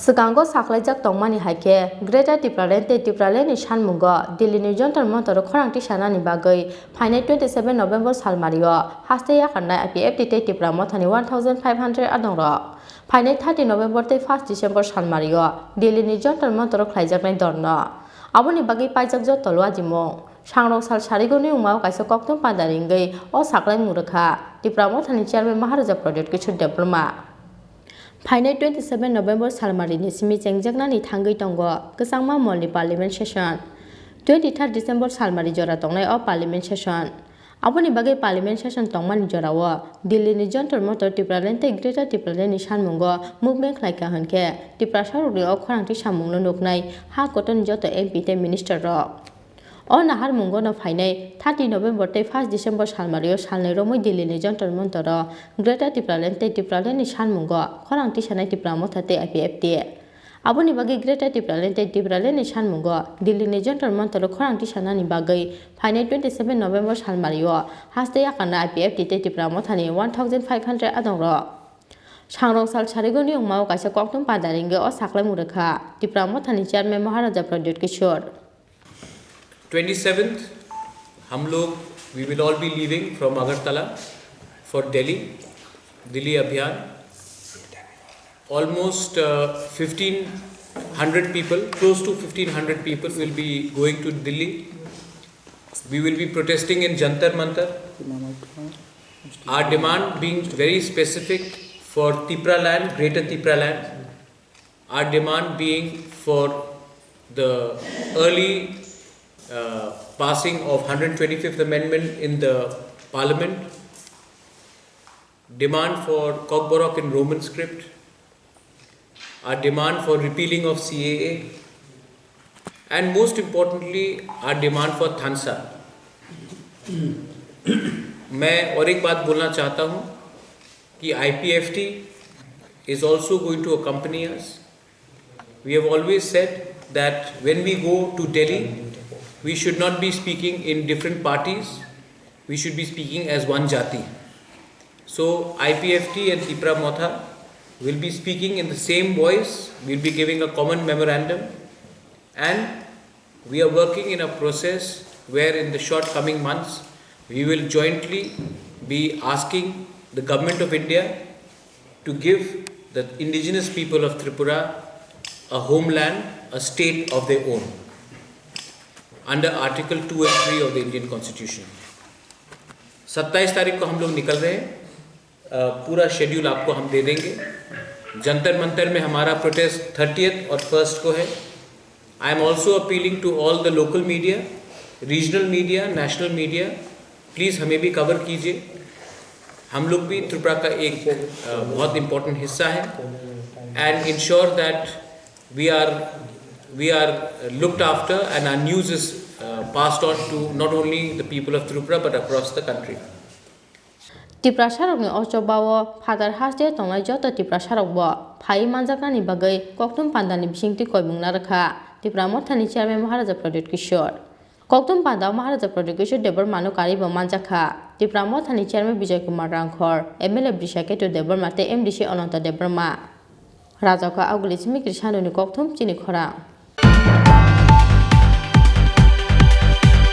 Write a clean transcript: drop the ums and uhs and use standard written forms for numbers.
Sikango saklaijak tongmani haike Greater Tipralandni Sanmungo Delhi Jontor Motor Khorang Tishanani bagai Phainai 27 November Salmario Haste Yakarnai IPFT Tipra Mothani 1500 adongro Phainai 30 November 1 December Salmario Delhi Jontor Motor khlaijaknai dorno Aboni bagai paijak jotolo ajimong Sangrong sal sarigoni umau kaisa koktum padaringai o saklai murukha Tipra Mothani chairman Maharaja project kichu development Phainai 27 November Salmarini simi chengjagnani thangai tongo ksangma molni parliament session 23 December Salmari jora tongnai o parliament session aboni bagai parliament session tongmani jorao Delhi ni Jontor Motor Tipraland Greater Tipralandni Sanmungo movement khlaika hanke Tipra sarukni o khorangti samungno nuknai ha koton joto MP te minister ro O nahar mungo no Phainai 30 November 1 December Salmario salnai romoi Delhi ni Jontor Motor Greater Tipralandni Sanmungo Khorang tisanai Tipra Motha te IPFT Aboni bagai Greater Tipralandni Sanmungo Delhi ni Jontor Motor Khorang tisanani bagai Phainai 27 November Salmario Haste Yakarnai IPFT te Tipra Mothani 1500 adongro Sangrong sal sarigoni umau kaisa koktum padaringe o saklai murukha Tipra Mothani chairman Maharaja project kishor 27th, we will all be leaving from Agartala for Delhi Abhiyan. Almost 1500 people, close to 1500 people will be going to Delhi. We will be protesting in Jantar Mantar. Our demand being very specific for Tipraland, Greater Tipraland. Our demand being for the early passing of 125th Amendment in the Parliament, demand for Kokborok in Roman script, our demand for repealing of CAA, and most importantly, our demand for Thansa. मैं और एक बात बोलना चाहता हूँ कि IPFT is also going to accompany us. We have always said that when we go to Delhi, we should not be speaking in different parties, we should be speaking as one jati. So IPFT and Tipra Motha will be speaking in the same voice, we will be giving a common memorandum, and we are working in a process where in the short coming months we will jointly be asking the Government of India to give the indigenous people of Tripura a homeland, a state of their own, under Article 2 and 3 of the Indian Constitution. 27 तारीख को हम लोग निकल रहे हैं, पूरा schedule आपको हम दे देंगे. जंतर मंतर में हमारा प्रोटेस्ट 30th और 1st को है. I am also appealing to all the local media, regional media, national media, please हमें भी कवर कीजिए. हम लोग भी त्रिपुरा का एक बहुत important हिस्सा है, and ensure that we are looked after and our news is passed on to not only the people of Tripura but across the country. Tipra sarokni ochobao Father Haste tongnai joto Tipra sarokbo phai manjaknani bagai koktum pandani bisingti koibungna rakha Tipra Mothani chairman Maharaja project kishor koktum panda Maharaja project kishor debor manu karibo manjakha Tipra Mothani chairman Bijay Kumar Rangkhor MLA Brishaketu debor mate MDC Ananta deborma Rajaka Auguli Chimi Krishanuni koktum Chini Khorang